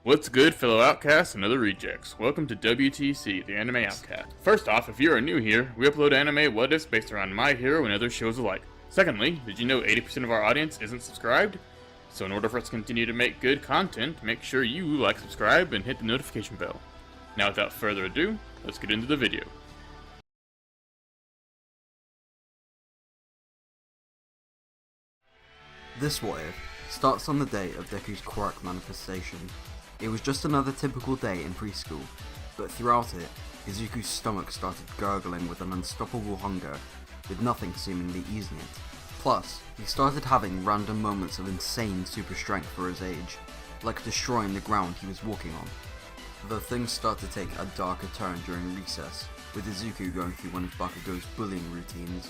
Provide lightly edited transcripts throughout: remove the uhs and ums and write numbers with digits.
What's good, fellow outcasts and other rejects? Welcome to WTC, the Anime Outcast. First off, if you are new here, we upload anime what-ifs based around My Hero and other shows alike. Secondly, did you know 80% of our audience isn't subscribed? So in order for us to continue to make good content, make sure you like, subscribe, and hit the notification bell. Now without further ado, let's get into the video. This what if starts on the day of Deku's quirk manifestation. It was just another typical day in preschool, but throughout it, Izuku's stomach started gurgling with an unstoppable hunger, with nothing seemingly easing it. Plus, he started having random moments of insane super strength for his age, like destroying the ground he was walking on. Though things start to take a darker turn during recess, with Izuku going through one of Bakugo's bullying routines.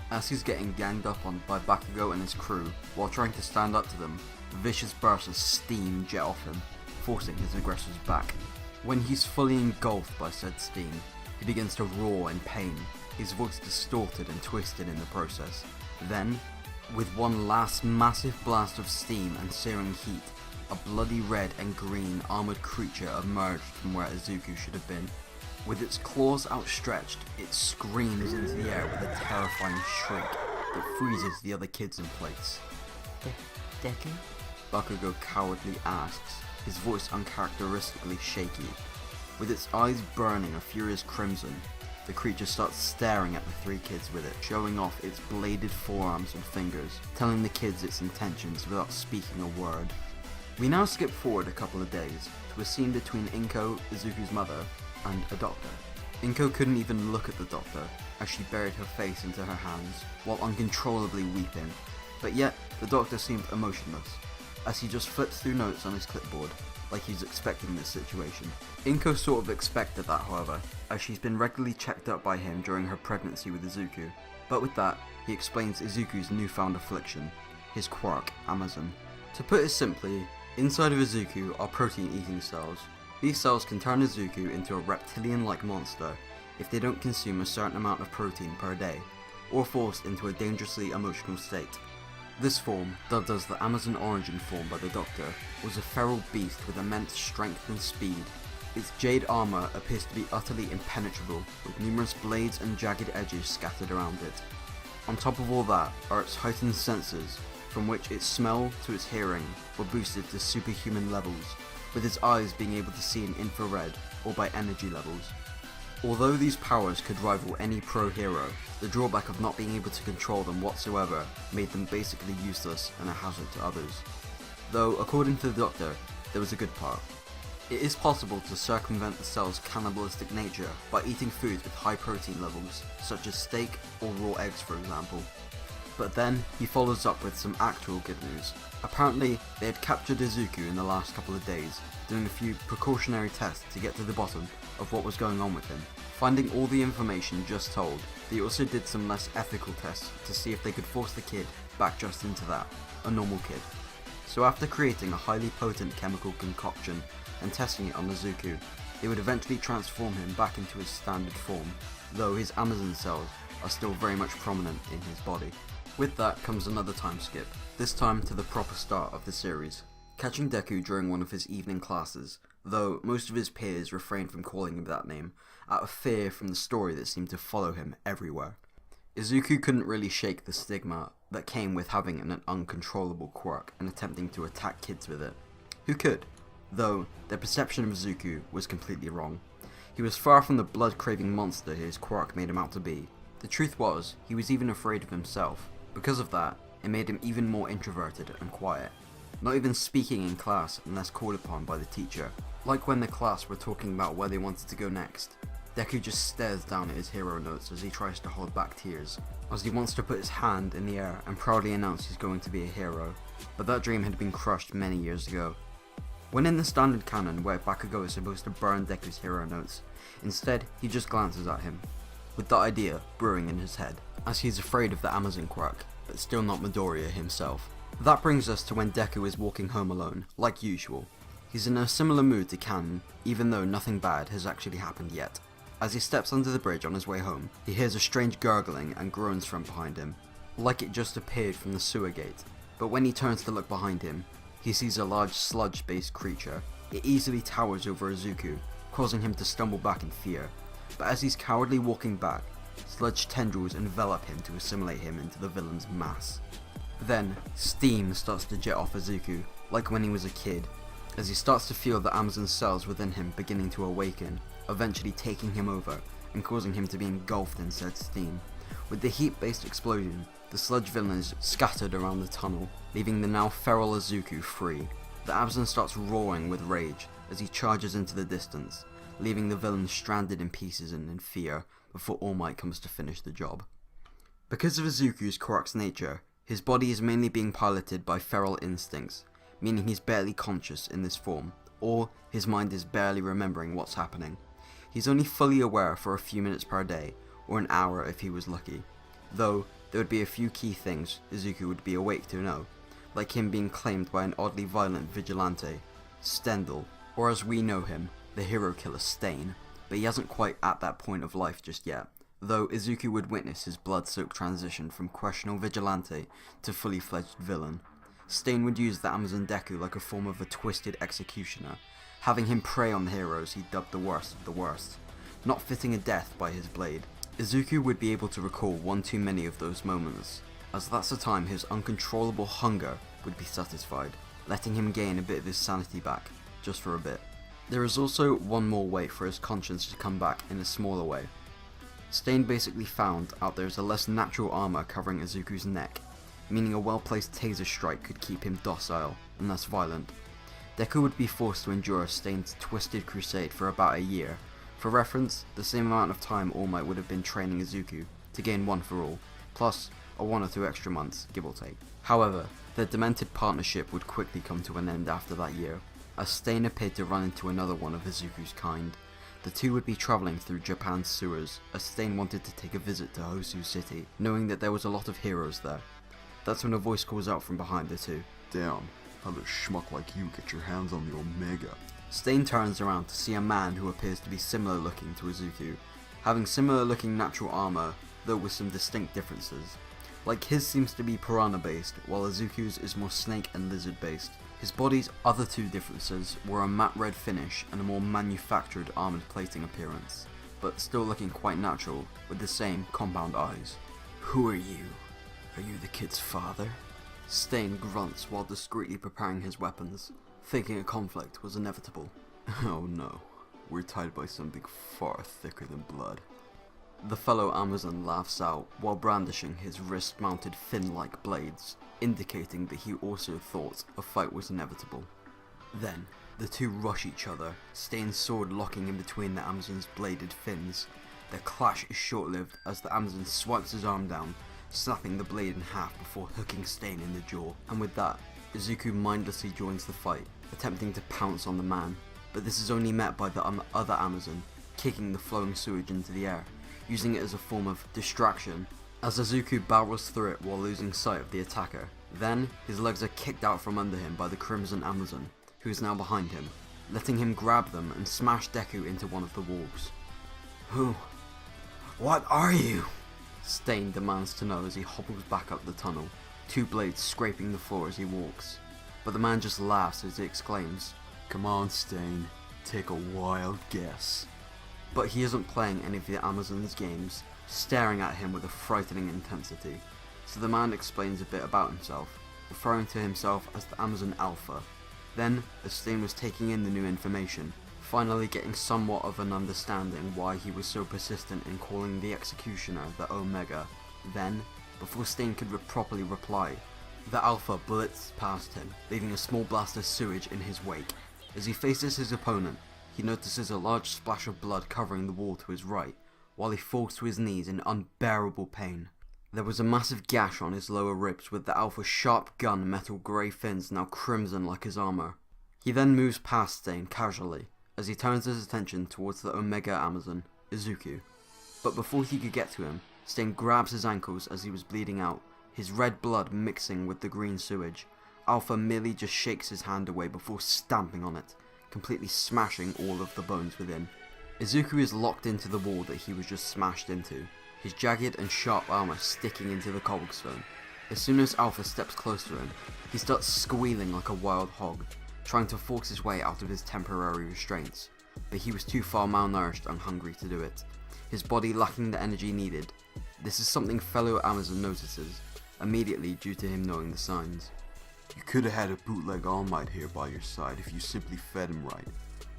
As he's getting ganged up on by Bakugo and his crew, while trying to stand up to them, vicious bursts of steam jet off him, forcing his aggressors back. When he's fully engulfed by said steam, he begins to roar in pain, his voice distorted and twisted in the process. Then, with one last massive blast of steam and searing heat, a bloody red and green armoured creature emerged from where Izuku should have been. With its claws outstretched, it screams into the air with a terrifying shriek that freezes the other kids in place. Deku? Bakugo cowardly asks, his voice uncharacteristically shaky. With its eyes burning a furious crimson, the creature starts staring at the three kids with it, showing off its bladed forearms and fingers, telling the kids its intentions without speaking a word. We now skip forward a couple of days to a scene between Inko, Izuku's mother, and a doctor. Inko couldn't even look at the doctor as she buried her face into her hands while uncontrollably weeping, but yet the doctor seemed emotionless as he just flipped through notes on his clipboard like he's expecting this situation. Inko sort of expected that, however, as she's been regularly checked up by him during her pregnancy with Izuku, but with that he explains Izuku's newfound affliction, his quirk, Amazon. To put it simply, inside of Izuku are protein eating cells. These cells can turn Izuku into a reptilian-like monster if they don't consume a certain amount of protein per day, or forced into a dangerously emotional state. This form, dubbed as the Amazon origin form by the Doctor, was a feral beast with immense strength and speed. Its jade armour appears to be utterly impenetrable, with numerous blades and jagged edges scattered around it. On top of all that are its heightened senses, from which its smell to its hearing were boosted to superhuman levels, with its eyes being able to see in infrared or by energy levels. Although these powers could rival any pro hero, the drawback of not being able to control them whatsoever made them basically useless and a hazard to others. Though, according to the Doctor, there was a good part. It is possible to circumvent the cell's cannibalistic nature by eating foods with high protein levels, such as steak or raw eggs for example. But then, he follows up with some actual good news. Apparently, they had captured Izuku in the last couple of days, doing a few precautionary tests to get to the bottom of what was going on with him. Finding all the information just told, they also did some less ethical tests to see if they could force the kid back just into that, a normal kid. So after creating a highly potent chemical concoction and testing it on Izuku, they would eventually transform him back into his standard form, though his Amazon cells are still very much prominent in his body. With that comes another time skip, this time to the proper start of the series, catching Deku during one of his evening classes, though most of his peers refrained from calling him that name, out of fear from the story that seemed to follow him everywhere. Izuku couldn't really shake the stigma that came with having an uncontrollable quirk and attempting to attack kids with it. Who could? Though, their perception of Izuku was completely wrong. He was far from the blood-craving monster his quirk made him out to be. The truth was, he was even afraid of himself. Because of that, it made him even more introverted and quiet, not even speaking in class unless called upon by the teacher. Like when the class were talking about where they wanted to go next, Deku just stares down at his hero notes as he tries to hold back tears, as he wants to put his hand in the air and proudly announce he's going to be a hero, but that dream had been crushed many years ago. When in the standard canon where Bakugo is supposed to burn Deku's hero notes, instead he just glances at him, with that idea brewing in his head, as he's afraid of the Amazon quirk, but still not Midoriya himself. That brings us to when Deku is walking home alone, like usual. He's in a similar mood to Kamen, even though nothing bad has actually happened yet. As he steps under the bridge on his way home, he hears a strange gurgling and groans from behind him, like it just appeared from the sewer gate, but when he turns to look behind him, he sees a large sludge-based creature, It easily towers over Izuku, causing him to stumble back in fear, but as he's cowardly walking back, sludge tendrils envelop him to assimilate him into the villain's mass. Then, steam starts to jet off Izuku, like when he was a kid, as he starts to feel the Amazon cells within him beginning to awaken, eventually taking him over and causing him to be engulfed in said steam. With the heat-based explosion, the sludge villain is scattered around the tunnel, leaving the now feral Izuku free. The Amazon starts roaring with rage as he charges into the distance, leaving the villain stranded in pieces and in fear before All Might comes to finish the job. Because of Izuku's quirk's nature, his body is mainly being piloted by feral instincts, meaning he's barely conscious in this form, or his mind is barely remembering what's happening. He's only fully aware for a few minutes per day, or an hour if he was lucky, though there would be a few key things Izuku would be awake to know, like him being claimed by an oddly violent vigilante, Stendhal, or as we know him, the hero killer Stain, but he hasn't quite at that point of life just yet, though Izuku would witness his blood-soaked transition from questionable vigilante to fully fledged villain. Stain would use the Amazon Deku like a form of a twisted executioner, having him prey on the heroes he dubbed the worst of the worst, not fitting a death by his blade. Izuku would be able to recall one too many of those moments, as that's the time his uncontrollable hunger would be satisfied, letting him gain a bit of his sanity back, just for a bit. There is also one more way for his conscience to come back in a smaller way. Stain basically found out there's a less natural armor covering Izuku's neck, meaning a well-placed taser strike could keep him docile and less violent. Deku would be forced to endure Stain's twisted crusade for about a year. For reference, the same amount of time All Might would have been training Izuku to gain One for All, plus a 1 or 2 extra months, give or take. However, their demented partnership would quickly come to an end after that year, as Stain appeared to run into another one of Izuku's kind. The two would be travelling through Japan's sewers, as Stain wanted to take a visit to Hosu City, knowing that there was a lot of heroes there. That's when a voice calls out from behind the two. Damn, how does schmuck like you get your hands on the Omega? Stain turns around to see a man who appears to be similar looking to Izuku, having similar looking natural armor, though with some distinct differences. Like his seems to be piranha based, while Izuku's is more snake and lizard based. His body's other two differences were a matte red finish and a more manufactured armoured plating appearance, but still looking quite natural, with the same compound eyes. Who are you? Are you the kid's father? Stain grunts while discreetly preparing his weapons, thinking a conflict was inevitable. Oh no, we're tied by something far thicker than blood. The fellow Amazon laughs out while brandishing his wrist-mounted fin-like blades, indicating that he also thought a fight was inevitable. Then, the two rush each other, Stain's sword locking in between the Amazon's bladed fins. Their clash is short-lived as the Amazon swipes his arm down, snapping the blade in half before hooking Stain in the jaw. And with that, Izuku mindlessly joins the fight, attempting to pounce on the man, but this is only met by the other Amazon, kicking the flowing sewage into the air, using it as a form of distraction, as Izuku barrels through it while losing sight of the attacker. Then, his legs are kicked out from under him by the Crimson Amazon, who is now behind him, letting him grab them and smash Deku into one of the walls. Who? What are you? Stain demands to know as he hobbles back up the tunnel, two blades scraping the floor as he walks. But the man just laughs as he exclaims, Come on, Stain, take a wild guess. But he isn't playing any of the Amazon's games, staring at him with a frightening intensity. So the man explains a bit about himself, referring to himself as the Amazon Alpha. Then, as Stain was taking in the new information, finally getting somewhat of an understanding why he was so persistent in calling the executioner the Omega, then, before Stain could properly reply, the Alpha blitzed past him, leaving a small blast of sewage in his wake. As he faces his opponent, he notices a large splash of blood covering the wall to his right, while he falls to his knees in unbearable pain. There was a massive gash on his lower ribs with the Alpha's sharp gun metal grey fins now crimson like his armour. He then moves past Stain casually, as he turns his attention towards the Omega Amazon, Izuku. But before he could get to him, Stain grabs his ankles as he was bleeding out, his red blood mixing with the green sewage. Alpha merely just shakes his hand away before stamping on it, completely smashing all of the bones within. Izuku is locked into the wall that he was just smashed into, his jagged and sharp armour sticking into the cobblestone. As soon as Alpha steps close to him, he starts squealing like a wild hog, trying to force his way out of his temporary restraints, but he was too far malnourished and hungry to do it, his body lacking the energy needed. This is something fellow Amazon notices, immediately due to him knowing the signs. You could have had a bootleg All Might here by your side if you simply fed him right,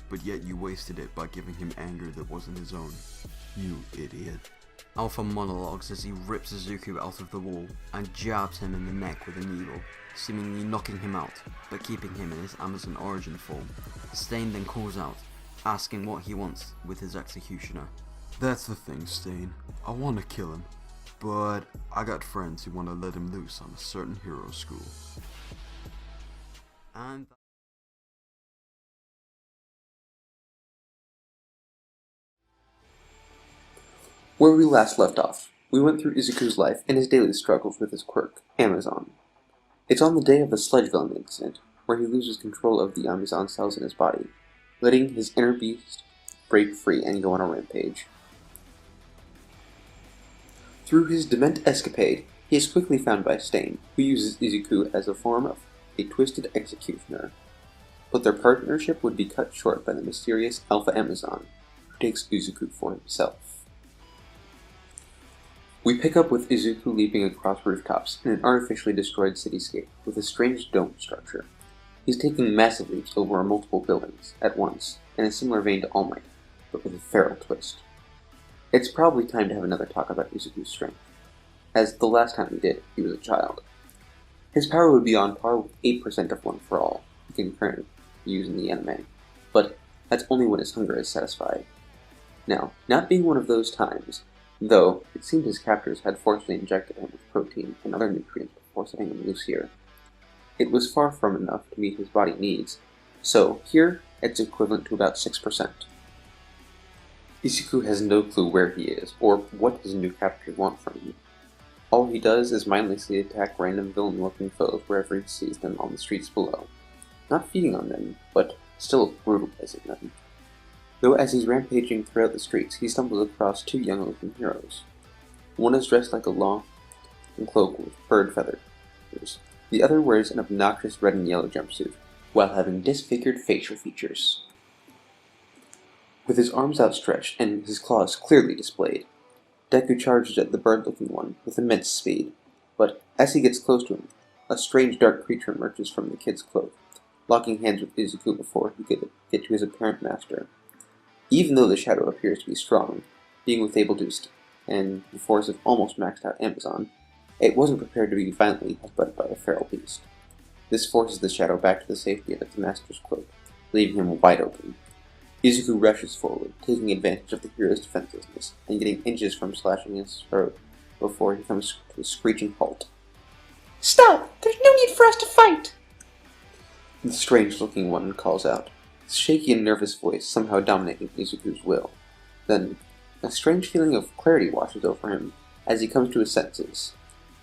but yet you wasted it by giving him anger that wasn't his own. You idiot. Alpha monologues as he rips Izuku out of the wall and jabs him in the neck with a needle, seemingly knocking him out, but keeping him in his Amazon origin form. Stain then calls out, asking what he wants with his executioner. That's the thing, Stain. I want to kill him, but I got friends who want to let him loose on a certain hero school. And Where we last left off, we went through Izuku's life and his daily struggles with his quirk, Amazon. It's on the day of the sledge villain incident, where he loses control of the Amazon cells in his body, letting his inner beast break free and go on a rampage. Through his dement escapade, he is quickly found by Stain, who uses Izuku as a form of a twisted executioner. But their partnership would be cut short by the mysterious Alpha Amazon, who takes Izuku for himself. We pick up with Izuku leaping across rooftops in an artificially destroyed cityscape with a strange dome structure. He's taking massive leaps over multiple buildings at once, in a similar vein to All Might, but with a feral twist. It's probably time to have another talk about Izuku's strength, as the last time we did, he was a child. His power would be on par with 8% of One for All, he can currently use in the anime, but that's only when his hunger is satisfied. Now, not being one of those times, though it seemed his captors had forcibly injected him with protein and other nutrients before setting him loose here, it was far from enough to meet his body needs, so here it's equivalent to about 6%. Izuku has no clue where he is, or what his new captors want from him. All he does is mindlessly attack random villain-looking foes wherever he sees them on the streets below, not feeding on them, but still brutalizing them. Though as he's rampaging throughout the streets, he stumbles across two young-looking heroes. One is dressed like a long cloak with bird feathers. The other wears an obnoxious red and yellow jumpsuit, while having disfigured facial features. With his arms outstretched and his claws clearly displayed, Deku charges at the bird-looking one with immense speed, but as he gets close to him, a strange dark creature emerges from the kid's cloak, locking hands with Izuku before he could get to his apparent master. Even though the shadow appears to be strong, being with able to and the force of almost maxed out Amazon, it wasn't prepared to be violently headbutted by the feral beast. This forces the shadow back to the safety of its master's cloak, leaving him wide open. Izuku rushes forward, taking advantage of the hero's defenselessness, and getting inches from slashing his throat before he comes to a screeching halt. "Stop! There's no need for us to fight!" The strange-looking one calls out, his shaky and nervous voice somehow dominating Izuku's will. Then, a strange feeling of clarity washes over him as he comes to his senses.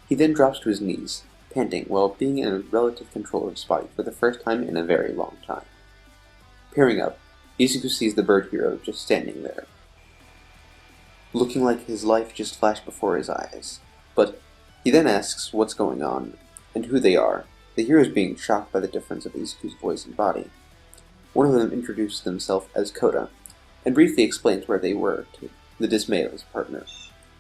He then drops to his knees, panting while being in relative control of his body for the first time in a very long time. Peering up, Izuku sees the bird hero just standing there, looking like his life just flashed before his eyes. But he then asks what's going on, and who they are, the heroes being shocked by the difference of Izuku's voice and body. One of them introduces himself as Koda, and briefly explains where they were to the dismay of his partner,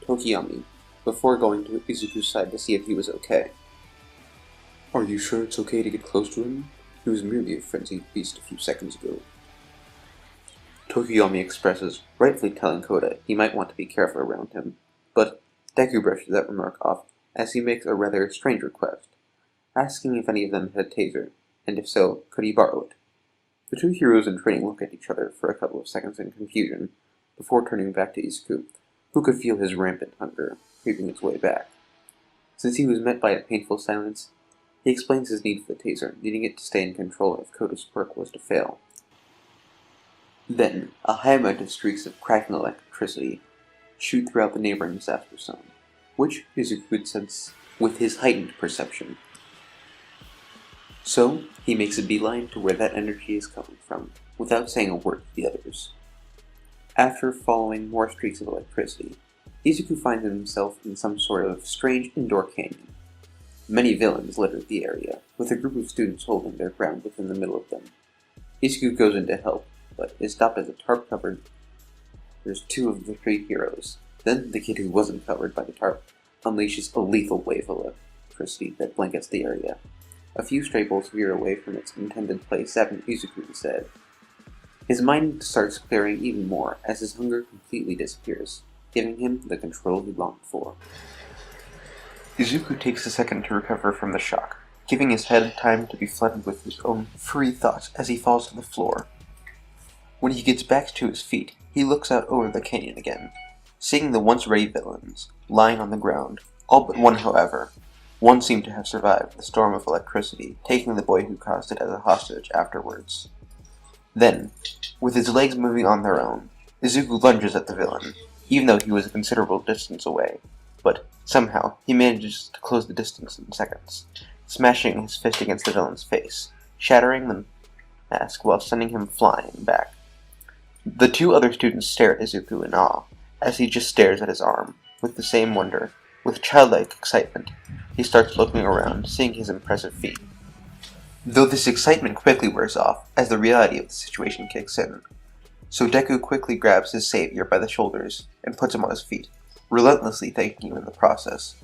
Tokiyami, before going to Izuku's side to see if he was okay. "Are you sure it's okay to get close to him? He was merely a frenzied beast a few seconds ago." Tokiyami expresses, rightfully telling Koda he might want to be careful around him, but Deku brushes that remark off as he makes a rather strange request, asking if any of them had a taser, and if so, could he borrow it. The two heroes in training look at each other for a couple of seconds in confusion, before turning back to Izuku, who could feel his rampant hunger creeping its way back. Since he was met by a painful silence, he explains his need for the taser, needing it to stay in control if Koda's quirk was to fail. Then, a high amount of streaks of crackling electricity shoot throughout the neighboring disaster zone, which Izuku could sense with his heightened perception. So, he makes a beeline to where that energy is coming from, without saying a word to the others. After following more streaks of electricity, Izuku finds himself in some sort of strange indoor canyon. Many villains litter the area, with a group of students holding their ground within the middle of them, Izuku goes in to help, but is stopped at the tarp cupboard. There's two of the three heroes. Then the kid who wasn't covered by the tarp unleashes a lethal wave of electricity that blankets the area. A few stray bolts veer away from its intended place, zapping Izuku instead. His mind starts clearing even more as his hunger completely disappears, giving him the control he longed for. Izuku takes a second to recover from the shock, giving his head time to be flooded with his own free thoughts as he falls to the floor. When he gets back to his feet, he looks out over the canyon again, seeing the once ready villains lying on the ground, all but one, however. One seemed to have survived the storm of electricity, taking the boy who caused it as a hostage afterwards. Then, with his legs moving on their own, Izuku lunges at the villain, even though he was a considerable distance away. But somehow, he manages to close the distance in seconds, smashing his fist against the villain's face, shattering the mask while sending him flying back. The two other students stare at Izuku in awe, as he just stares at his arm, with the same wonder. With childlike excitement, he starts looking around, seeing his impressive feat. Though this excitement quickly wears off, as the reality of the situation kicks in. So Deku quickly grabs his savior by the shoulders, and puts him on his feet, relentlessly thanking him in the process.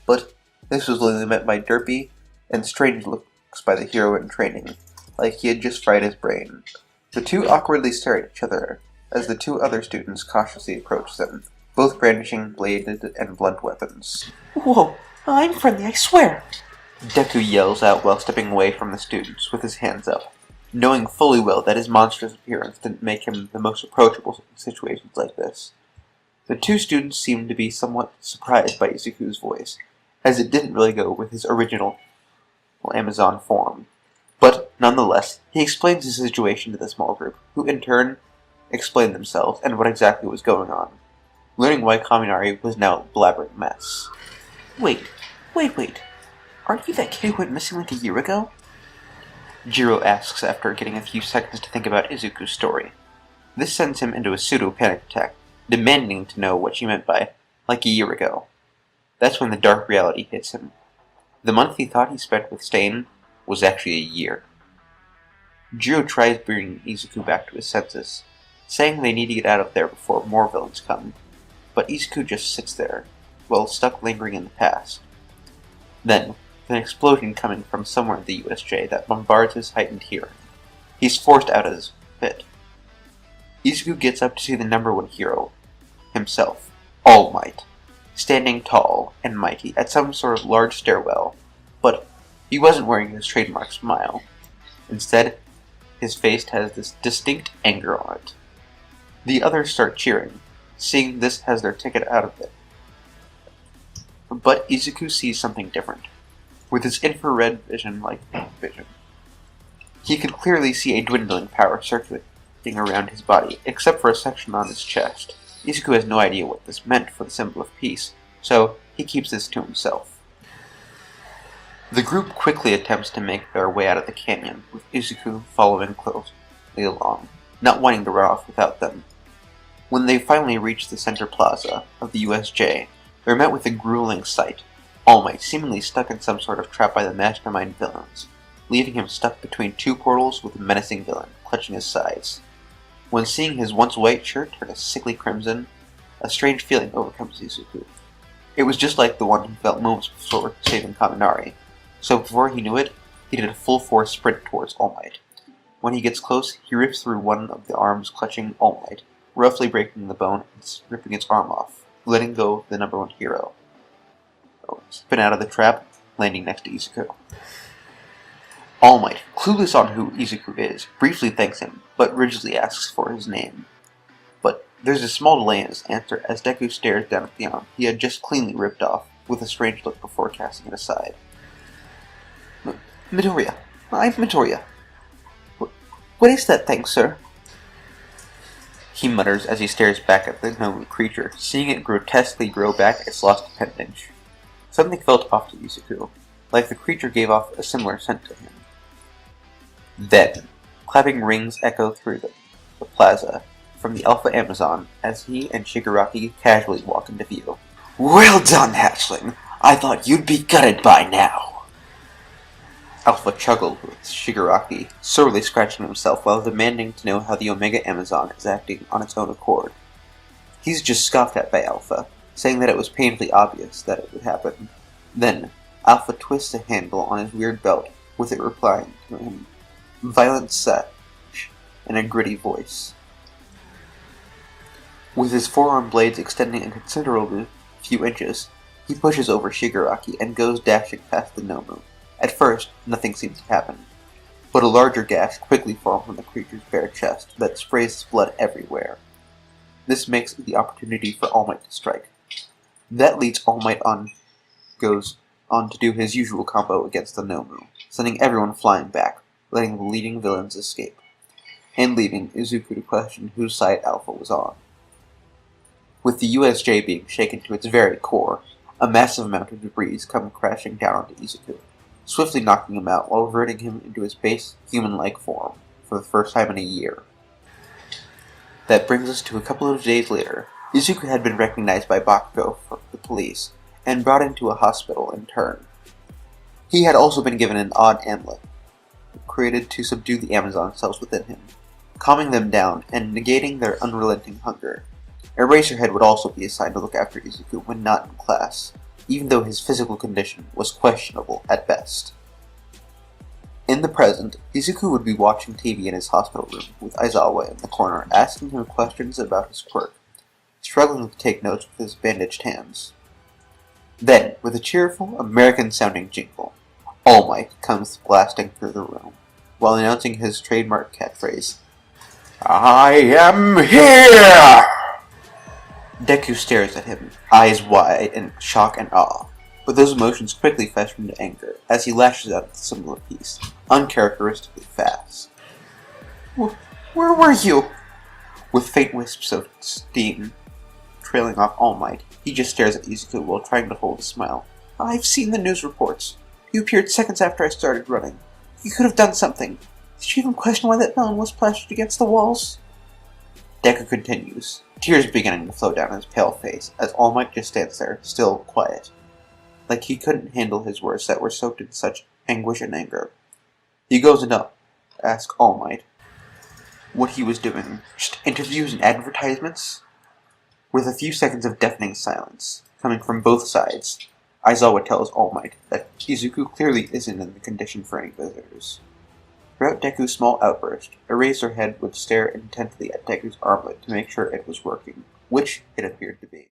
But this was only met by derpy and strange looks by the hero in training, like he had just fried his brain. The two awkwardly stare at each other, as the two other students cautiously approach them, both brandishing bladed and blunt weapons. Whoa, I'm friendly, I swear! Deku yells out while stepping away from the students with his hands up, knowing fully well that his monstrous appearance didn't make him the most approachable in situations like this. The two students seemed to be somewhat surprised by Izuku's voice, as it didn't really go with his original Amazon form. But, nonetheless, he explains his situation to the small group, who in turn explained themselves and what exactly was going on, learning why Kaminari was now a blabbering mess. Wait. Aren't you that kid who went missing like a year ago? Jiro asks after getting a few seconds to think about Izuku's story. This sends him into a pseudo-panic attack, demanding to know what she meant by, like a year ago. That's when the dark reality hits him. The month he thought he spent with Stain was actually a year. Jiro tries bringing Izuku back to his senses, saying they need to get out of there before more villains come, but Izuku just sits there, while stuck lingering in the past. Then, with an explosion coming from somewhere in the USJ that bombards his heightened hearing, he's forced out of his pit. Izuku gets up to see the number one hero, himself, All Might, standing tall and mighty at some sort of large stairwell, but he wasn't wearing his trademark smile. Instead, his face has this distinct anger on it. The others start cheering, seeing this as their ticket out of it. But Izuku sees something different, with his infrared vision like vision. He could clearly see a dwindling power circulating around his body, except for a section on his chest. Izuku has no idea what this meant for the symbol of peace, so he keeps this to himself. The group quickly attempts to make their way out of the canyon, with Izuku following closely along, not wanting to run off without them. When they finally reach the center plaza of the USJ, they're met with a grueling sight, All Might seemingly stuck in some sort of trap by the mastermind villains, leaving him stuck between two portals with a menacing villain clutching his sides. When seeing his once white shirt turn a sickly crimson, a strange feeling overcomes Izuku. It was just like the one he felt moments before saving Kaminari, so before he knew it, he did a full-force sprint towards All Might. When he gets close, he rips through one of the arms clutching All Might, roughly breaking the bone and ripping its arm off, letting go of the number one hero. Spin out of the trap, landing next to Izuku. All Might, clueless on who Izuku is, briefly thanks him, but rigidly asks for his name. But there's a small delay in his answer as Deku stares down at the arm he had just cleanly ripped off, with a strange look before casting it aside. Midoriya. I'm Midoriya. What is that thing, sir? He mutters as he stares back at the gnome creature, seeing it grotesquely grow back its lost appendage. Something felt off to Izuku, like the creature gave off a similar scent to him. Then, clapping rings echo through the plaza from the Alpha Amazon as he and Shigaraki casually walk into view. Well done, hatchling! I thought you'd be gutted by now. Alpha chuckled with Shigaraki, sorely scratching himself while demanding to know how the Omega Amazon is acting on its own accord. He's just scoffed at by Alpha, saying that it was painfully obvious that it would happen. Then, Alpha twists a handle on his weird belt, with it replying to him, violent set, in a gritty voice. With his forearm blades extending a considerable few inches, he pushes over Shigaraki and goes dashing past the Nomu. At first, nothing seems to happen, but a larger gash quickly forms on the creature's bare chest that sprays its blood everywhere. This makes the opportunity for All Might to strike. That leads All Might goes on to do his usual combo against the Nomu, sending everyone flying back, letting the leading villains escape, and leaving Izuku to question whose side Alpha was on. With the USJ being shaken to its very core, a massive amount of debris comes crashing down onto Izuku, swiftly knocking him out while reverting him into his base human-like form for the first time in a year. That brings us to a couple of days later. Izuku had been recognized by Bakugo for the police, and brought into a hospital in turn. He had also been given an odd amulet, created to subdue the Amazon cells within him, calming them down and negating their unrelenting hunger. Eraserhead would also be assigned to look after Izuku when not in class, even though his physical condition was questionable at best. In the present, Izuku would be watching TV in his hospital room, with Aizawa in the corner asking him questions about his quirk, struggling to take notes with his bandaged hands. Then, with a cheerful, American-sounding jingle, All Might comes blasting through the room, while announcing his trademark catchphrase, "I am here!" Deku stares at him, eyes wide in shock and awe, but those emotions quickly fester into anger as he lashes out at the symbol of peace, uncharacteristically fast. Where were you?" With faint wisps of steam trailing off All Might, he just stares at Izuku while trying to hold a smile. "I've seen the news reports. You appeared seconds after I started running. You could have done something. Did you even question why that melon was plastered against the walls?" Deku continues, tears beginning to flow down his pale face, as All Might just stands there, still quiet, like he couldn't handle his words that were soaked in such anguish and anger. He goes and asks All Might what he was doing. Just interviews and advertisements? With a few seconds of deafening silence, coming from both sides, Aizawa tells All Might that Izuku clearly isn't in the condition for any visitors. Throughout Deku's small outburst, Eraserhead would stare intently at Deku's armlet to make sure it was working, which it appeared to be.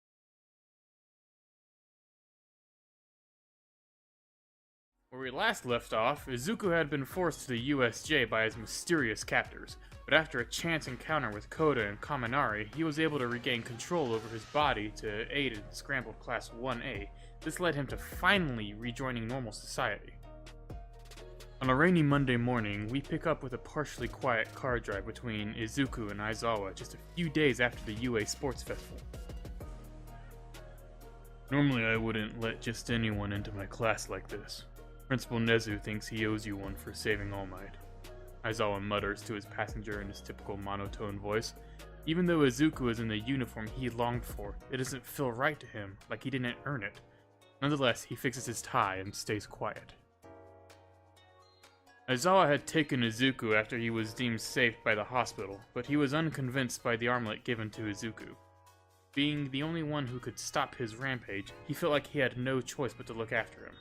Where we last left off, Izuku had been forced to the USJ by his mysterious captors, but after a chance encounter with Koda and Kaminari, he was able to regain control over his body to aid in Scrambled Class 1A. This led him to finally rejoining normal society. On a rainy Monday morning, we pick up with a partially quiet car drive between Izuku and Aizawa just a few days after the UA Sports Festival. Normally I wouldn't let just anyone into my class like this. Principal Nezu thinks he owes you one for saving All Might. Aizawa mutters to his passenger in his typical monotone voice. Even though Izuku is in the uniform he longed for, it doesn't feel right to him, like he didn't earn it. Nonetheless, he fixes his tie and stays quiet. Aizawa had taken Izuku after he was deemed safe by the hospital, but he was unconvinced by the armlet given to Izuku. Being the only one who could stop his rampage, he felt like he had no choice but to look after him.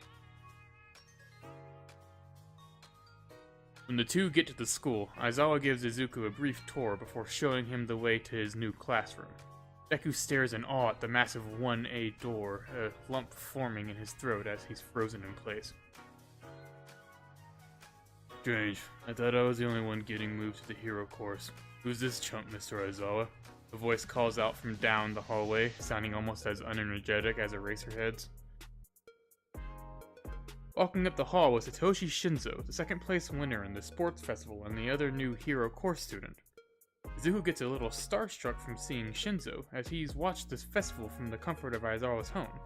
When the two get to the school, Aizawa gives Izuku a brief tour before showing him the way to his new classroom. Deku stares in awe at the massive 1A door, a lump forming in his throat as he's frozen in place. Strange. I thought I was the only one getting moved to the hero course. Who's this chump, Mr. Aizawa? A voice calls out from down the hallway, sounding almost as unenergetic as Eraserhead's. Walking up the hall was Satoshi Shinzo, the second place winner in the sports festival and the other new hero course student. Izuku gets a little starstruck from seeing Shinzo, as he's watched this festival from the comfort of Aizawa's home.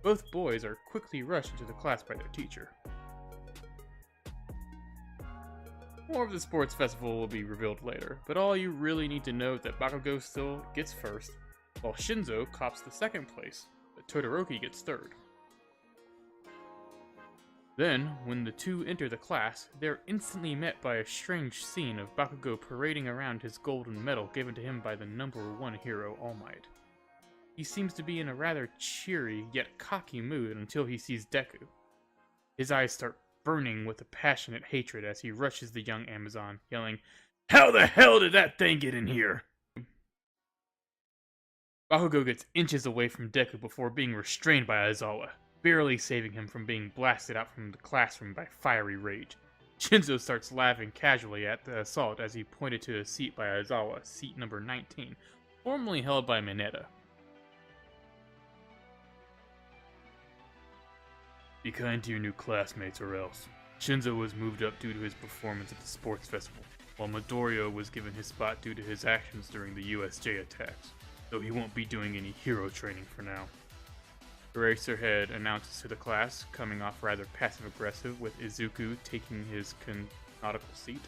Both boys are quickly rushed into the class by their teacher. More of the sports festival will be revealed later, but all you really need to know is that Bakugo still gets first, while Shinzo cops the second place, but Todoroki gets third. Then, when the two enter the class, they're instantly met by a strange scene of Bakugo parading around his golden medal given to him by the #1 hero, All Might. He seems to be in a rather cheery yet cocky mood until he sees Deku. His eyes start burning with a passionate hatred as he rushes the young Amazon, yelling, "How the hell did that thing get in here?" Bakugo gets inches away from Deku before being restrained by Aizawa, barely saving him from being blasted out from the classroom by fiery rage. Shinzo starts laughing casually at the assault as he pointed to a seat by Aizawa, seat number 19, formerly held by Mineta. "Be kind to your new classmates or else." Shinzo was moved up due to his performance at the sports festival, while Midoriya was given his spot due to his actions during the USJ attacks, though he won't be doing any hero training for now. Eraserhead announces to the class, coming off rather passive-aggressive, with Izuku taking his canonical seat.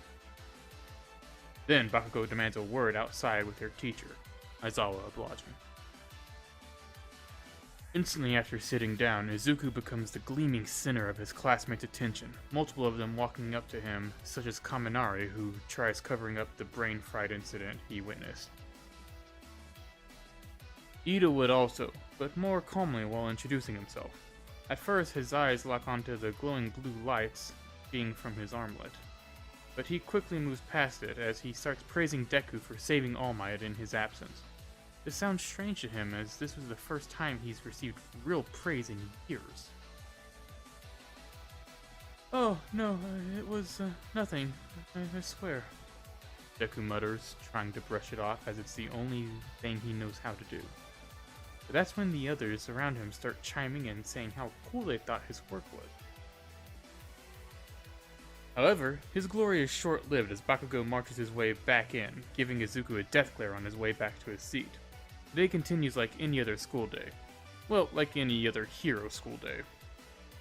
Then Bakugo demands a word outside with their teacher, Aizawa obliging. Instantly after sitting down, Izuku becomes the gleaming center of his classmates' attention, multiple of them walking up to him, such as Kaminari, who tries covering up the brain-fried incident he witnessed. Ida would also, but more calmly while introducing himself. At first, his eyes lock onto the glowing blue lights being from his armlet, but he quickly moves past it as he starts praising Deku for saving All Might in his absence. This sounds strange to him, as this was the first time he's received real praise in years. "Oh, no, it was nothing, I swear," Deku mutters, trying to brush it off as it's the only thing he knows how to do. But that's when the others around him start chiming in, saying how cool they thought his work was. However, his glory is short-lived as Bakugo marches his way back in, giving Izuku a death glare on his way back to his seat. The day continues like any other school day. Well, like any other hero school day.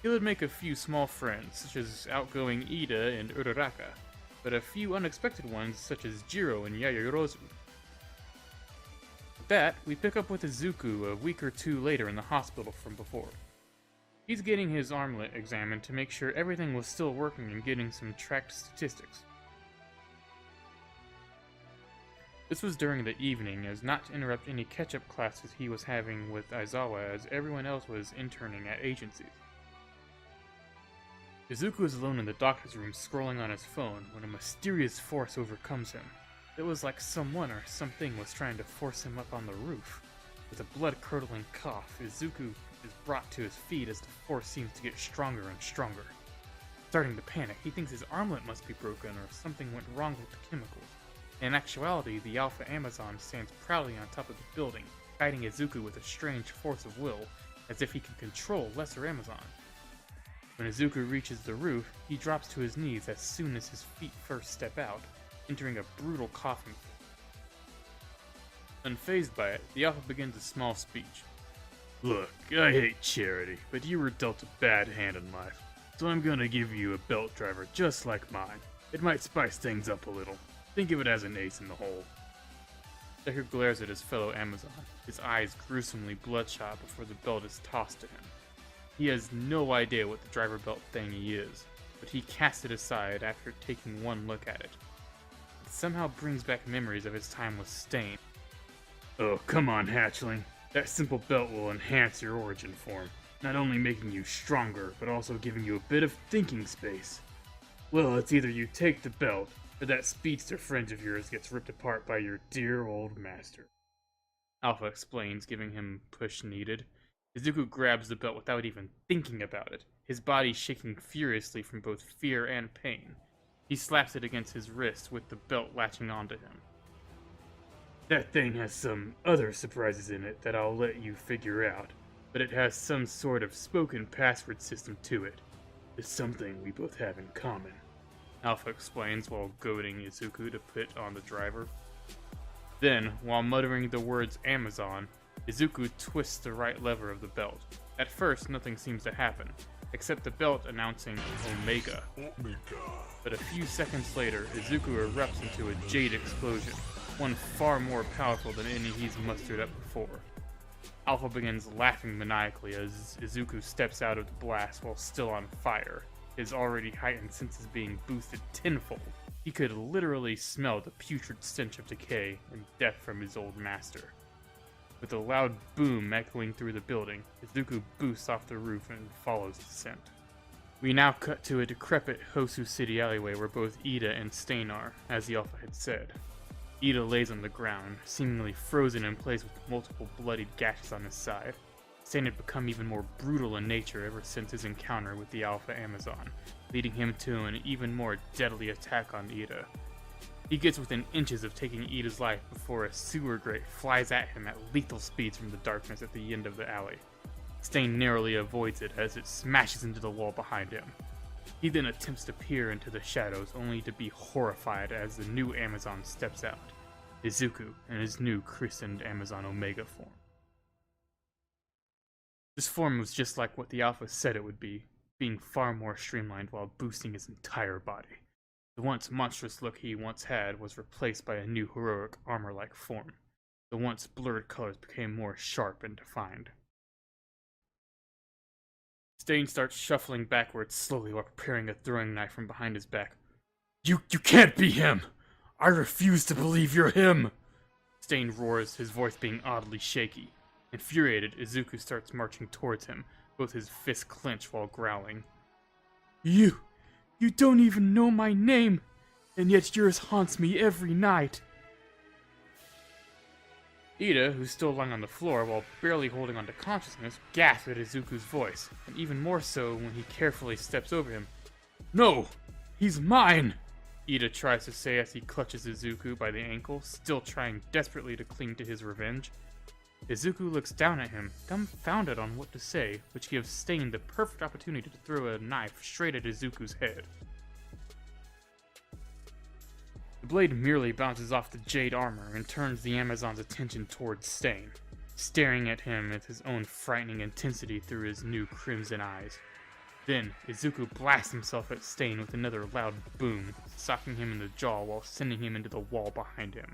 He would make a few small friends, such as outgoing Ida and Uraraka, but a few unexpected ones, such as Jiro and Yayorozu. With that, we pick up with Izuku a week or two later in the hospital from before. He's getting his armlet examined to make sure everything was still working and getting some tracked statistics. This was during the evening, as not to interrupt any catch-up classes he was having with Aizawa, as everyone else was interning at agencies. Izuku is alone in the doctor's room scrolling on his phone when a mysterious force overcomes him. It was like someone or something was trying to force him up on the roof. With a blood-curdling cough, Izuku is brought to his feet as the force seems to get stronger and stronger. Starting to panic, he thinks his armlet must be broken or something went wrong with the chemicals. In actuality, the Alpha Amazon stands proudly on top of the building, guiding Izuku with a strange force of will, as if he can control Lesser Amazon. When Izuku reaches the roof, he drops to his knees as soon as his feet first step out, entering a brutal coughing fit. Unfazed by it, the Alpha begins a small speech. "Look, I hate charity, but you were dealt a bad hand in life, so I'm gonna give you a belt driver just like mine. It might spice things up a little. Think of it as an ace in the hole." Deku glares at his fellow Amazon, his eyes gruesomely bloodshot before the belt is tossed to him. He has no idea what the driver belt thingy is, but he casts it aside after taking one look at it. It somehow brings back memories of his time with Stain. "Oh, come on, hatchling. That simple belt will enhance your origin form, not only making you stronger, but also giving you a bit of thinking space. Well, it's either you take the belt, or that speedster friend of yours gets ripped apart by your dear old master," Alpha explains, giving him push needed. Izuku grabs the belt without even thinking about it, his body shaking furiously from both fear and pain. He slaps it against his wrist with the belt latching onto him. "That thing has some other surprises in it that I'll let you figure out, but it has some sort of spoken password system to it. It's something we both have in common," Alpha explains while goading Izuku to put on the driver. Then, while muttering the words Amazon, Izuku twists the right lever of the belt. At first, nothing seems to happen, except the belt announcing Omega. But a few seconds later, Izuku erupts into a jade explosion, one far more powerful than any he's mustered up before. Alpha begins laughing maniacally as Izuku steps out of the blast while still on fire, his already heightened senses being boosted tenfold. He could literally smell the putrid stench of decay and death from his old master. With a loud boom echoing through the building, Izuku boosts off the roof and follows the scent. We now cut to a decrepit Hosu City alleyway where both Ida and Stain are, as the Alpha had said. Ida lays on the ground, seemingly frozen in place with multiple bloodied gashes on his side. Stain had become even more brutal in nature ever since his encounter with the Alpha Amazon, leading him to an even more deadly attack on Ida. He gets within inches of taking Ida's life before a sewer grate flies at him at lethal speeds from the darkness at the end of the alley. Stain narrowly avoids it as it smashes into the wall behind him. He then attempts to peer into the shadows, only to be horrified as the new Amazon steps out, Izuku in his new christened Amazon Omega form. This form was just like what the Alpha said it would be, being far more streamlined while boosting his entire body. The once monstrous look he once had was replaced by a new heroic armor-like form. The once blurred colors became more sharp and defined. Stain starts shuffling backwards slowly while preparing a throwing knife from behind his back. You can't be him! I refuse to believe you're him! Stain roars, his voice being oddly shaky. Infuriated, Izuku starts marching towards him, both his fists clenched while growling. You don't even know my name, and yet yours haunts me every night. Ida, who's still lying on the floor while barely holding onto consciousness, gasps at Izuku's voice, and even more so when he carefully steps over him. No! He's mine! Ida tries to say as he clutches Izuku by the ankle, still trying desperately to cling to his revenge. Izuku looks down at him, dumbfounded on what to say, which gives Stain the perfect opportunity to throw a knife straight at Izuku's head. The blade merely bounces off the jade armor and turns the Amazon's attention towards Stain, staring at him with his own frightening intensity through his new crimson eyes. Then, Izuku blasts himself at Stain with another loud boom, socking him in the jaw while sending him into the wall behind him.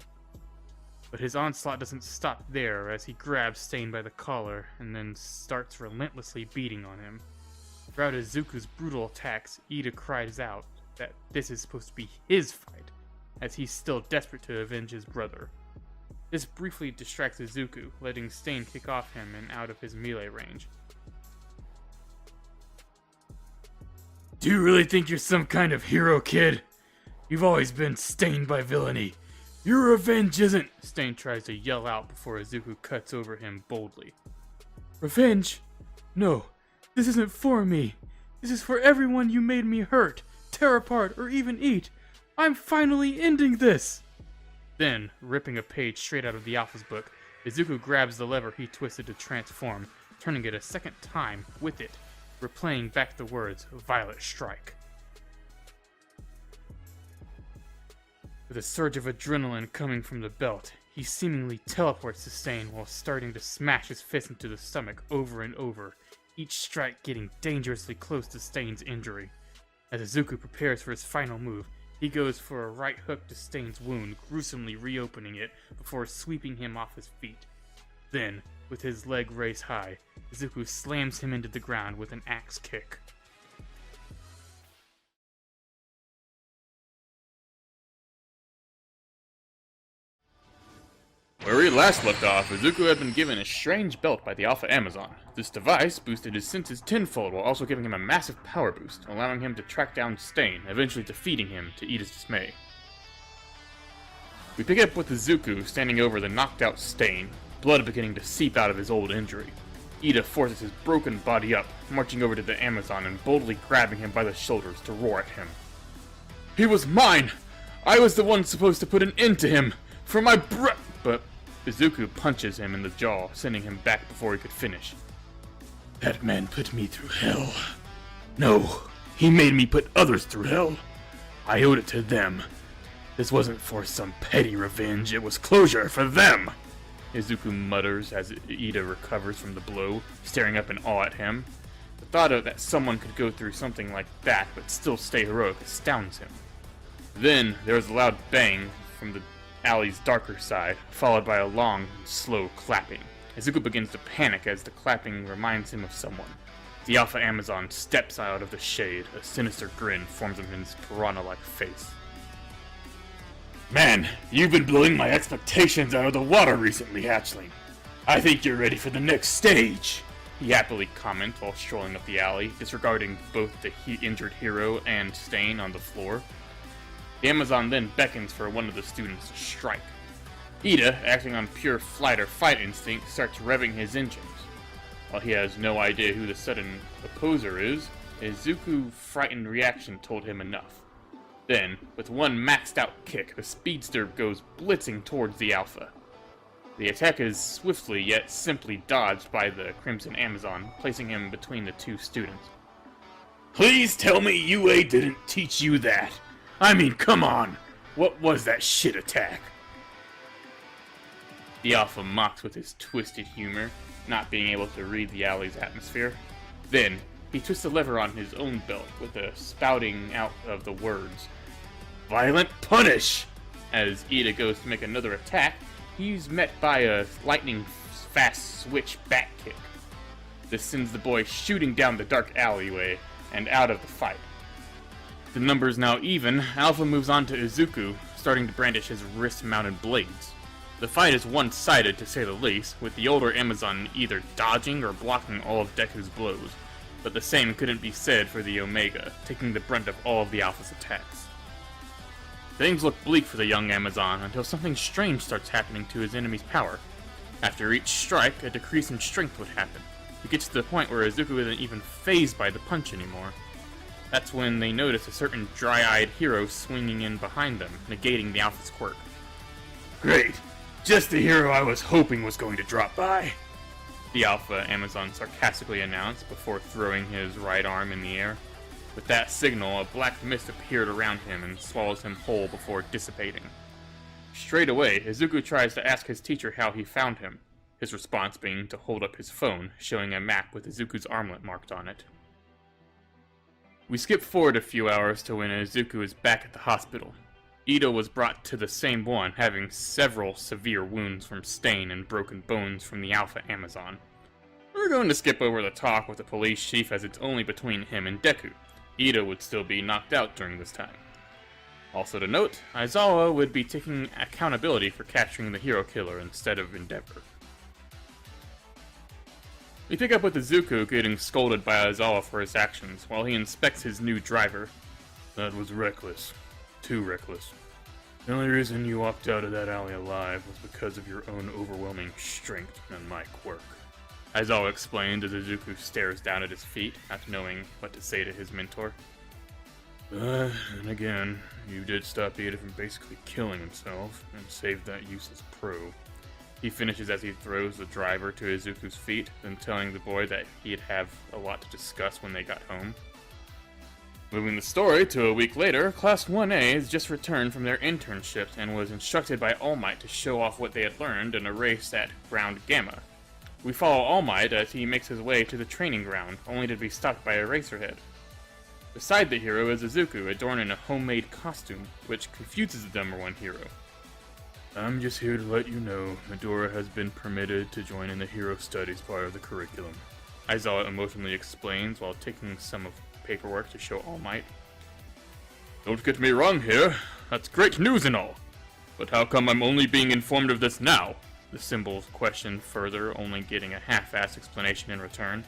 But his onslaught doesn't stop there as he grabs Stain by the collar and then starts relentlessly beating on him. Throughout Izuku's brutal attacks, Ida cries out that this is supposed to be his fight, as he's still desperate to avenge his brother. This briefly distracts Izuku, letting Stain kick off him and out of his melee range. Do you really think you're some kind of hero, kid? You've always been stained by villainy. Your revenge isn't... Stain tries to yell out before Izuku cuts over him boldly. Revenge? No, this isn't for me. This is for everyone you made me hurt, tear apart, or even eat. I'm finally ending this! Then, ripping a page straight out of the Alpha's book, Izuku grabs the lever he twisted to transform, turning it a second time with it, replaying back the words, Violet Strike. With a surge of adrenaline coming from the belt, he seemingly teleports to Stain while starting to smash his fist into the stomach over and over, each strike getting dangerously close to Stain's injury. As Izuku prepares for his final move, he goes for a right hook to Stain's wound, gruesomely reopening it before sweeping him off his feet. Then, with his leg raised high, Izuku slams him into the ground with an axe kick. Where we last left off, Izuku had been given a strange belt by the Alpha Amazon. This device boosted his senses tenfold while also giving him a massive power boost, allowing him to track down Stain, eventually defeating him to Ida's dismay. We pick up with Izuku standing over the knocked out Stain, blood beginning to seep out of his old injury. Ida forces his broken body up, marching over to the Amazon and boldly grabbing him by the shoulders to roar at him. He was mine! I was the one supposed to put an end to him! For my But Izuku punches him in the jaw, sending him back before he could finish. That man put me through hell. No, he made me put others through hell. I owed it to them. This wasn't for some petty revenge, it was closure for them! Izuku mutters as Ida recovers from the blow, staring up in awe at him. The thought of that someone could go through something like that but still stay heroic astounds him. Then there is a loud bang from the alley's darker side, followed by a long, slow clapping. Izuku begins to panic as the clapping reminds him of someone. The Alpha Amazon steps out of the shade. A sinister grin forms on his piranha-like face. Man, you've been blowing my expectations out of the water recently, hatchling. I think you're ready for the next stage, he happily comments while strolling up the alley, disregarding both the injured hero and Stain on the floor. The Amazon then beckons for one of the students to strike. Ida, acting on pure flight or fight instinct, starts revving his engines. While he has no idea who the sudden opposer is, Izuku's frightened reaction told him enough. Then, with one maxed out kick, the speedster goes blitzing towards the Alpha. The attack is swiftly yet simply dodged by the Crimson Amazon, placing him between the two students. Please tell me UA didn't teach you that! I mean, come on! What was that shit attack? The Alpha mocks with his twisted humor, not being able to read the alley's atmosphere. Then, he twists a lever on his own belt with a spouting out of the words, Violent Punish! As Ida goes to make another attack, he's met by a lightning-fast switch back kick. This sends the boy shooting down the dark alleyway and out of the fight. The numbers now even, Alpha moves on to Izuku, starting to brandish his wrist-mounted blades. The fight is one-sided to say the least, with the older Amazon either dodging or blocking all of Deku's blows, but the same couldn't be said for the Omega, taking the brunt of all of the Alpha's attacks. Things look bleak for the young Amazon until something strange starts happening to his enemy's power. After each strike, a decrease in strength would happen. It gets to the point where Izuku isn't even fazed by the punch anymore. That's when they notice a certain dry-eyed hero swinging in behind them, negating the Alpha's quirk. Great! Just the hero I was hoping was going to drop by! The Alpha Amazon sarcastically announced before throwing his right arm in the air. With that signal, a black mist appeared around him and swallows him whole before dissipating. Straight away, Izuku tries to ask his teacher how he found him, his response being to hold up his phone, showing a map with Izuku's armlet marked on it. We skip forward a few hours to when Izuku is back at the hospital. Ida was brought to the same one, having several severe wounds from Stain and broken bones from the Alpha Amazon. We're going to skip over the talk with the police chief as it's only between him and Deku. Ida would still be knocked out during this time. Also to note, Aizawa would be taking accountability for capturing the hero killer instead of Endeavor. We pick up with Izuku getting scolded by Aizawa for his actions, while he inspects his new driver. That was reckless. Too reckless. The only reason you walked out of that alley alive was because of your own overwhelming strength and my quirk. Aizawa explained as Izuku stares down at his feet, not knowing what to say to his mentor. And again, you did stop Ida from basically killing himself, and saved that useless pro. He finishes as he throws the driver to Izuku's feet, then telling the boy that he'd have a lot to discuss when they got home. Moving the story to a week later, Class 1A has just returned from their internship and was instructed by All Might to show off what they had learned in a race at Ground Gamma. We follow All Might as he makes his way to the training ground, only to be stopped by a racerhead. Beside the hero is Izuku, adorned in a homemade costume, which confuses the number one hero. I'm just here to let you know Midora has been permitted to join in the hero studies part of the curriculum. Aizawa emotionally explains while taking some of paperwork to show All Might. Don't get me wrong here, that's great news and all. But how come I'm only being informed of this now? The symbols questioned further, only getting a half-assed explanation in return.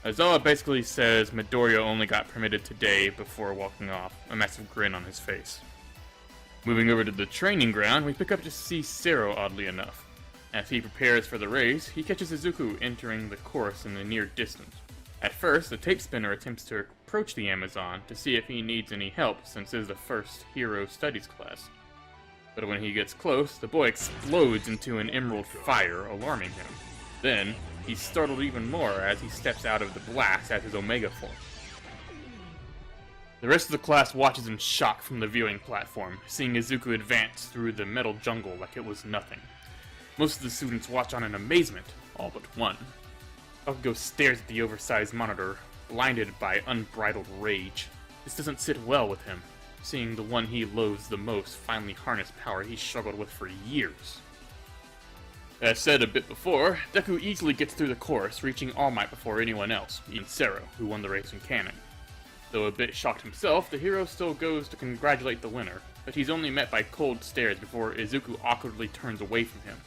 Aizawa basically says Midoriya only got permitted today before walking off, a massive grin on his face. Moving over to the training ground, we pick up to see Sero oddly enough. As he prepares for the race, he catches Izuku entering the course in the near distance. At first, the tape spinner attempts to approach the Amazon to see if he needs any help since it is the first hero studies class. But when he gets close, the boy explodes into an emerald fire, alarming him. Then, he's startled even more as he steps out of the blast at his Omega form. The rest of the class watches in shock from the viewing platform, seeing Izuku advance through the metal jungle like it was nothing. Most of the students watch on in amazement, all but one. Bakugo stares at the oversized monitor, blinded by unbridled rage. This doesn't sit well with him, seeing the one he loathes the most finally harness power he struggled with for years. As said a bit before, Deku easily gets through the course, reaching All Might before anyone else, even Sero, who won the race in Kamen. Though a bit shocked himself, the hero still goes to congratulate the winner, but he's only met by cold stares before Izuku awkwardly turns away from him.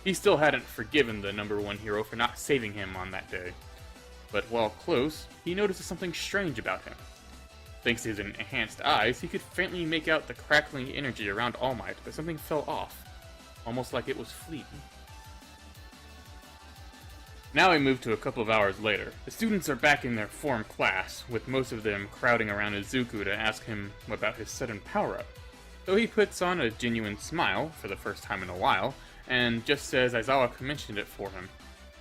He still hadn't forgiven the #1 hero for not saving him on that day. But while close, he notices something strange about him. Thanks to his enhanced eyes, he could faintly make out the crackling energy around All Might, but something fell off, almost like it was fleeting. Now we move to a couple of hours later. The students are back in their form class, with most of them crowding around Izuku to ask him about his sudden power-up. Though he puts on a genuine smile, for the first time in a while, and just says Aizawa mentioned it for him.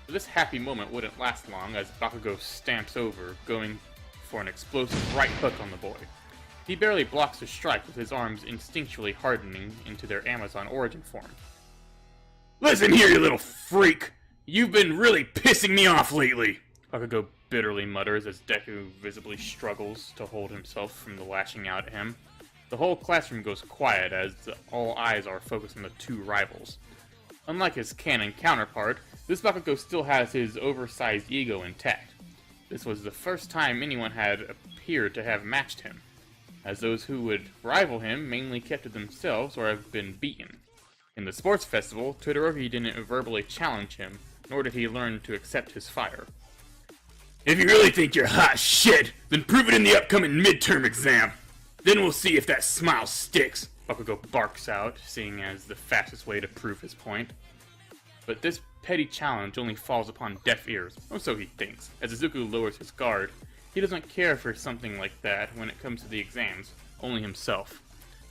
But this happy moment wouldn't last long as Bakugo stamps over, going for an explosive right hook on the boy. He barely blocks the strike with his arms instinctually hardening into their Amazon origin form. "Listen here, you little freak! You've been really pissing me off lately!" Bakugo bitterly mutters as Deku visibly struggles to hold himself from the lashing out at him. The whole classroom goes quiet as all eyes are focused on the two rivals. Unlike his canon counterpart, this Bakugo still has his oversized ego intact. This was the first time anyone had appeared to have matched him, as those who would rival him mainly kept to themselves or have been beaten. In the sports festival, Todoroki didn't verbally challenge him, nor did he learn to accept his fire. "If you really think you're hot shit, then prove it in the upcoming midterm exam. Then we'll see if that smile sticks," Bakugo barks out, seeing as the fastest way to prove his point. But this petty challenge only falls upon deaf ears, or so he thinks. As Izuku lowers his guard, he doesn't care for something like that when it comes to the exams, only himself.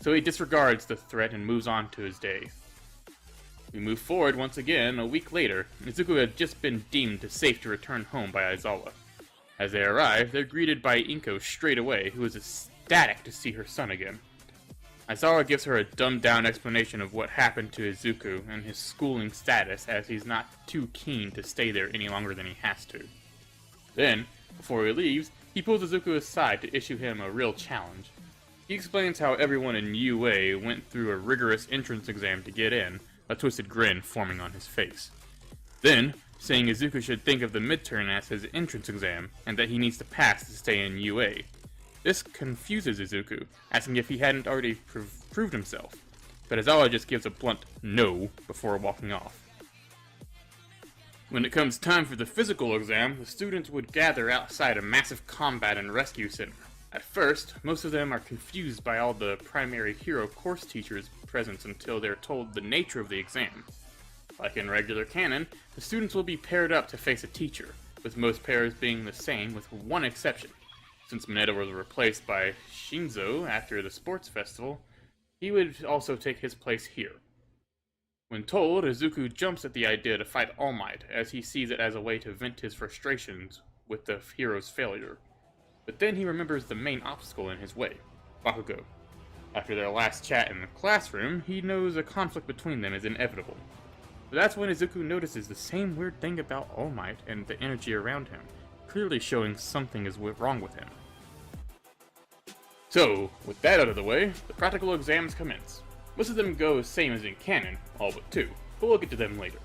So he disregards the threat and moves on to his day. We move forward once again a week later. Izuku had just been deemed safe to return home by Aizawa. As they arrive, they're greeted by Inko straight away, who is ecstatic to see her son again. Aizawa gives her a dumbed-down explanation of what happened to Izuku and his schooling status, as he's not too keen to stay there any longer than he has to. Then, before he leaves, he pulls Izuku aside to issue him a real challenge. He explains how everyone in UA went through a rigorous entrance exam to get in, a twisted grin forming on his face. Then, saying Izuku should think of the midterm as his entrance exam, and that he needs to pass to stay in UA. This confuses Izuku, asking if he hadn't already proved himself, but Aizawa just gives a blunt no before walking off. When it comes time for the physical exam, the students would gather outside a massive combat and rescue center. At first, most of them are confused by all the primary hero course teachers' presence until they're told the nature of the exam. Like in regular canon, the students will be paired up to face a teacher, with most pairs being the same with one exception. Since Mineta was replaced by Shinzo after the sports festival, he would also take his place here. When told, Izuku jumps at the idea to fight All Might, as he sees it as a way to vent his frustrations with the hero's failure. But then he remembers the main obstacle in his way, Bakugo. After their last chat in the classroom, he knows a conflict between them is inevitable. But that's when Izuku notices the same weird thing about All Might and the energy around him, clearly showing something is wrong with him. So, with that out of the way, the practical exams commence. Most of them go same as in canon, all but two, but we'll get to them later.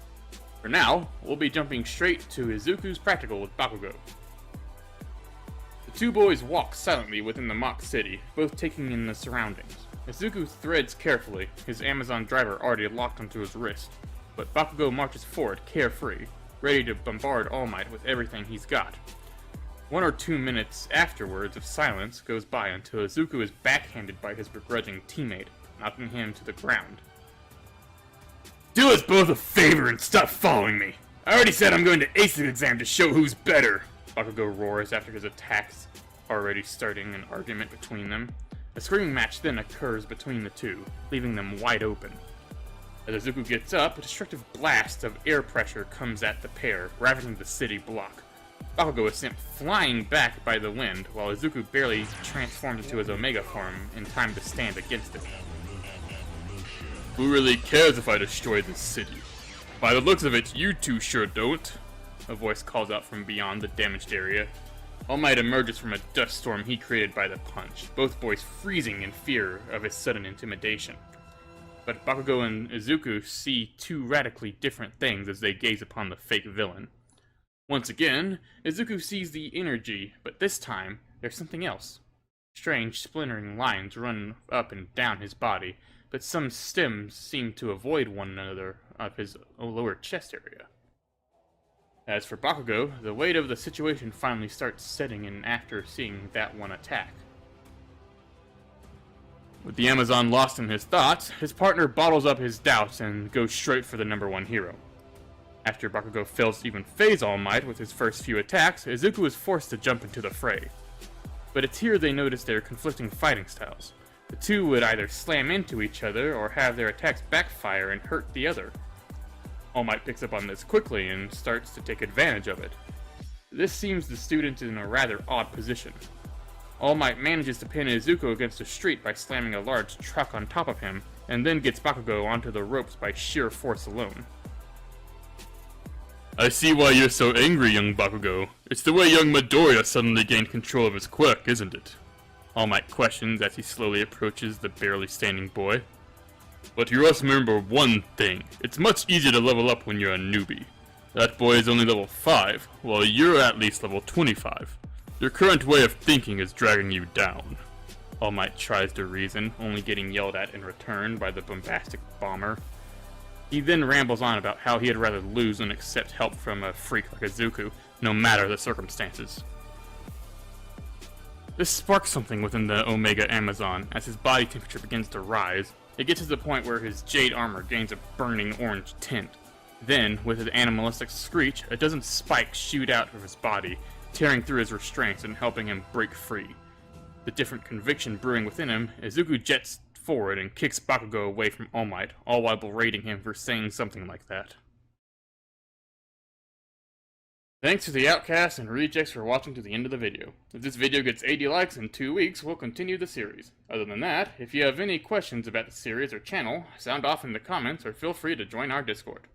For now, we'll be jumping straight to Izuku's practical with Bakugo. The two boys walk silently within the mock city, both taking in the surroundings. Izuku threads carefully, his Amazon driver already locked onto his wrist, but Bakugo marches forward carefree, ready to bombard All Might with everything he's got. 1 or 2 minutes afterwards of silence goes by until Izuku is backhanded by his begrudging teammate, knocking him to the ground. "Do us both a favor and stop following me! I already said I'm going to ace the exam to show who's better!" Bakugo roars after his attacks, already starting an argument between them. A screaming match then occurs between the two, leaving them wide open. As Izuku gets up, a destructive blast of air pressure comes at the pair, ravaging the city block. Bakugo is sent flying back by the wind, while Izuku barely transforms into his Omega form in time to stand against it. "Who really cares if I destroy this city? By the looks of it, you two sure don't," a voice calls out from beyond the damaged area. All Might emerges from a dust storm he created by the punch, both boys freezing in fear of his sudden intimidation. but Bakugo and Izuku see two radically different things as they gaze upon the fake villain. Once again, Izuku sees the energy, but this time, there's something else. Strange, splintering lines run up and down his body, but some stems seem to avoid one another of his lower chest area. As for Bakugo, the weight of the situation finally starts setting in after seeing that one attack. With the Amazon lost in his thoughts, his partner bottles up his doubts and goes straight for the number one hero. After Bakugo fails to even phase All Might with his first few attacks, Izuku is forced to jump into the fray. But it's here they notice their conflicting fighting styles. The two would either slam into each other or have their attacks backfire and hurt the other. All Might picks up on this quickly and starts to take advantage of it. This seems the student in a rather odd position. All Might manages to pin Izuku against a street by slamming a large truck on top of him, and then gets Bakugo onto the ropes by sheer force alone. I see why you're so angry, young Bakugo. It's the way young Midoriya suddenly gained control of his quirk, isn't it? All Might questions as he slowly approaches the barely standing boy. But you must remember one thing. It's much easier to level up when you're a newbie. That boy is only level 5, while you're at least level 25. Your current way of thinking is dragging you down. All Might tries to reason, only getting yelled at in return by the bombastic bomber. He then rambles on about how he'd rather lose than accept help from a freak like Izuku, no matter the circumstances. This sparks something within the Omega Amazon. As his body temperature begins to rise, it gets to the point where his jade armor gains a burning orange tint. Then, with an animalistic screech, a dozen spikes shoot out of his body, tearing through his restraints and helping him break free. The different conviction brewing within him, Izuku jets forward and kicks Bakugo away from All Might, all while berating him for saying something like that. Thanks to the Outcasts and Rejects for watching to the end of the video. If this video gets 80 likes in 2 weeks, we'll continue the series. Other than that, if you have any questions about the series or channel, sound off in the comments or feel free to join our Discord.